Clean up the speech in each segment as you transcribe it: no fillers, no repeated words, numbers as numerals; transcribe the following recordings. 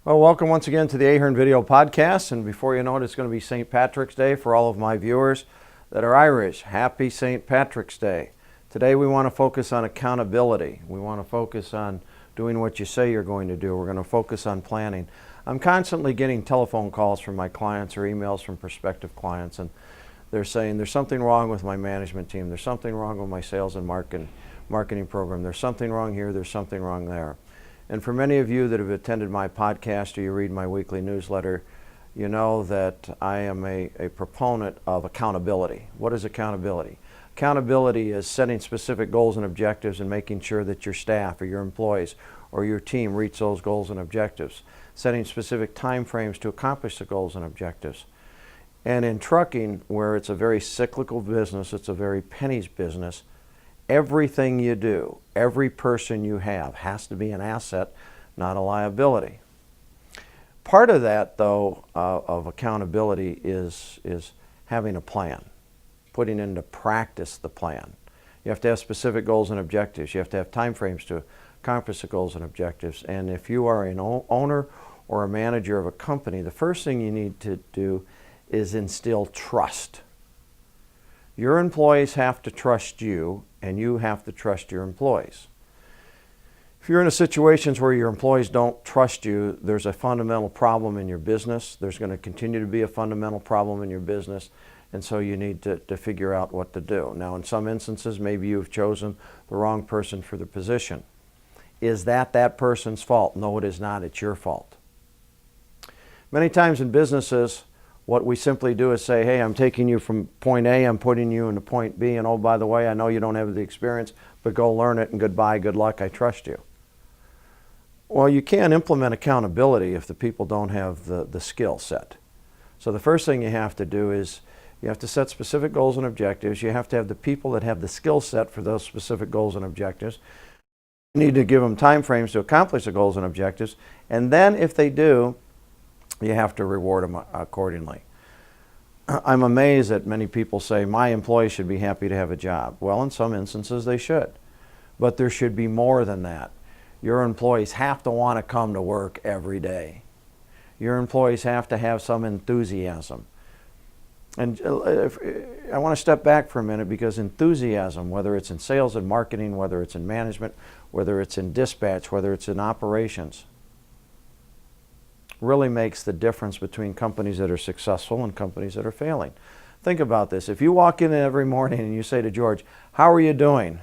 Well, welcome once again to the Ahern Video Podcast, and before you know it, it's going to be St. Patrick's Day for all of my viewers that are Irish. Happy St. Patrick's Day. Today we want to focus on accountability. We want to focus on doing what you say you're going to do. We're going to focus on planning. I'm constantly getting telephone calls from my clients or emails from prospective clients, and they're saying there's something wrong with my management team, there's something wrong with my sales and marketing program, there's something wrong here, there's something wrong there. And for many of you that have attended my podcast or you read my weekly newsletter, you know that I am a proponent of accountability. What is accountability? Accountability is setting specific goals and objectives and making sure that your staff or your employees or your team reach those goals and objectives. Setting specific time frames to accomplish the goals and objectives. And in trucking, where it's a very cyclical business, it's a very pennies business, everything you do, every person you have has to be an asset, not a liability. Part of that, though, of accountability is having a plan, putting into practice the plan. You have to have specific goals and objectives. You have to have time frames to accomplish the goals and objectives. And if you are an owner or a manager of a company, the first thing you need to do is instill trust. Your employees have to trust you, and you have to trust your employees. If you're in a situation where your employees don't trust you, there's a fundamental problem in your business. There's going to continue to be a fundamental problem in your business, and so you need to figure out what to do. Now, in some instances, maybe you've chosen the wrong person for the position. Is that person's fault? No, it is not. It's your fault. Many times in businesses, what we simply do is say, hey, I'm taking you from point A, I'm putting you into point B, and oh, by the way, I know you don't have the experience, but go learn it, and goodbye, good luck, I trust you. Well, you can't implement accountability if the people don't have the skill set. So the first thing you have to do is you have to set specific goals and objectives. You have to have the people that have the skill set for those specific goals and objectives. You need to give them time frames to accomplish the goals and objectives, and then if they do, you have to reward them accordingly. I'm amazed that many people say, my employees should be happy to have a job. Well, in some instances they should, but there should be more than that. Your employees have to want to come to work every day. Your employees have to have some enthusiasm. And I want to step back for a minute, because enthusiasm, whether it's in sales and marketing, whether it's in management, whether it's in dispatch, whether it's in operations, really makes the difference between companies that are successful and companies that are failing. Think about this. If you walk in every morning and you say to George, how are you doing?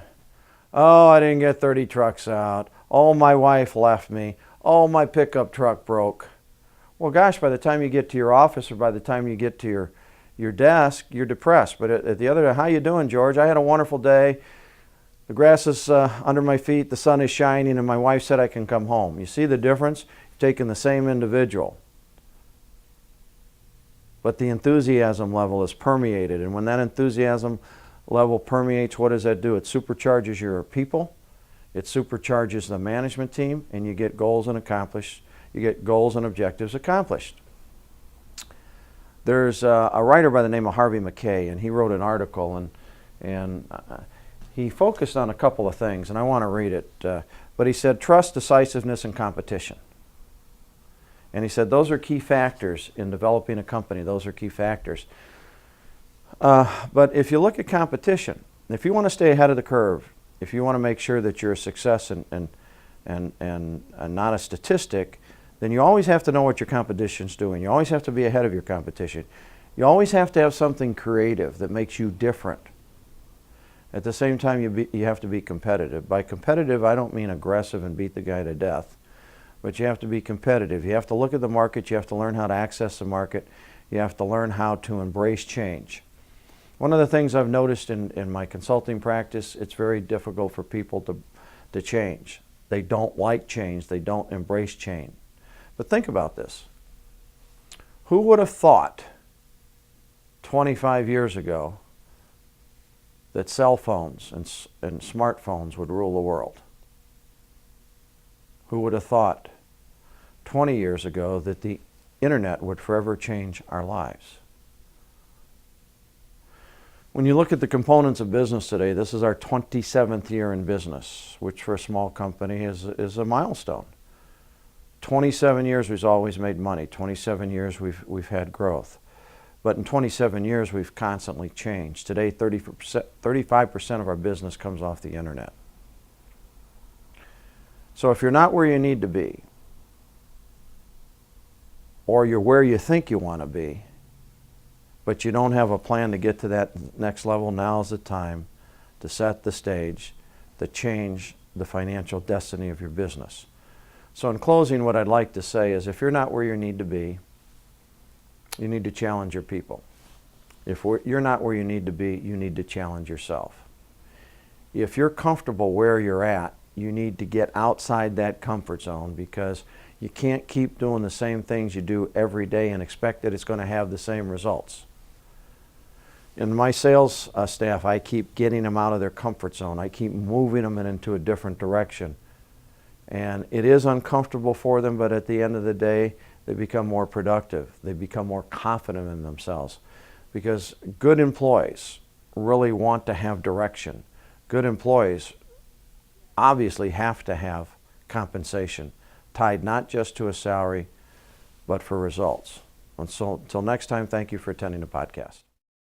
Oh, I didn't get 30 trucks out. Oh, my wife left me. Oh, my pickup truck broke. Well, gosh, by the time you get to your office or by the time you get to your desk, you're depressed. But at the other end, how you doing, George? I had a wonderful day. The grass is under my feet, the sun is shining, and my wife said I can come home. You see the difference? Taking the same individual, but the enthusiasm level is permeated, and when that enthusiasm level permeates, what does that do? It supercharges your people, it supercharges the management team, and you get goals and objectives accomplished. There's a writer by the name of Harvey Mackay, and he wrote an article, and he focused on a couple of things, and I want to read it, but he said trust, decisiveness, and competition. And he said those are key factors in developing a company. Those are key factors. But if you look at competition, if you want to stay ahead of the curve, if you want to make sure that you're a success and not a statistic, then you always have to know what your competition's doing. You always have to be ahead of your competition. You always have to have something creative that makes you different. At the same time, you have to be competitive. By competitive, I don't mean aggressive and beat the guy to death. But you have to be competitive. You have to look at the market. You have to learn how to access the market. You have to learn how to embrace change. One of the things I've noticed in my consulting practice, it's very difficult for people to change. They don't like change. They don't embrace change. But think about this. Who would have thought 25 years ago that cell phones and smartphones would rule the world? Who would have thought 20 years ago that the internet would forever change our lives? When you look at the components of business today, this is our 27th year in business, which for a small company is a milestone. 27 years we've always made money. 27 years we've had growth. But in 27 years we've constantly changed. Today 35% of our business comes off the internet. So if you're not where you need to be, or you're where you think you want to be, but you don't have a plan to get to that next level, now's the time to set the stage to change the financial destiny of your business. So in closing, what I'd like to say is if you're not where you need to be, you need to challenge your people. If you're not where you need to be, you need to challenge yourself. If you're comfortable where you're at, you need to get outside that comfort zone, because you can't keep doing the same things you do every day and expect that it's going to have the same results. In my sales staff, I keep getting them out of their comfort zone. I keep moving them into a different direction. And it is uncomfortable for them, but at the end of the day, they become more productive. They become more confident in themselves. Because good employees really want to have direction. Good employees obviously have to have compensation tied not just to a salary, but for results. And so until next time, thank you for attending the podcast.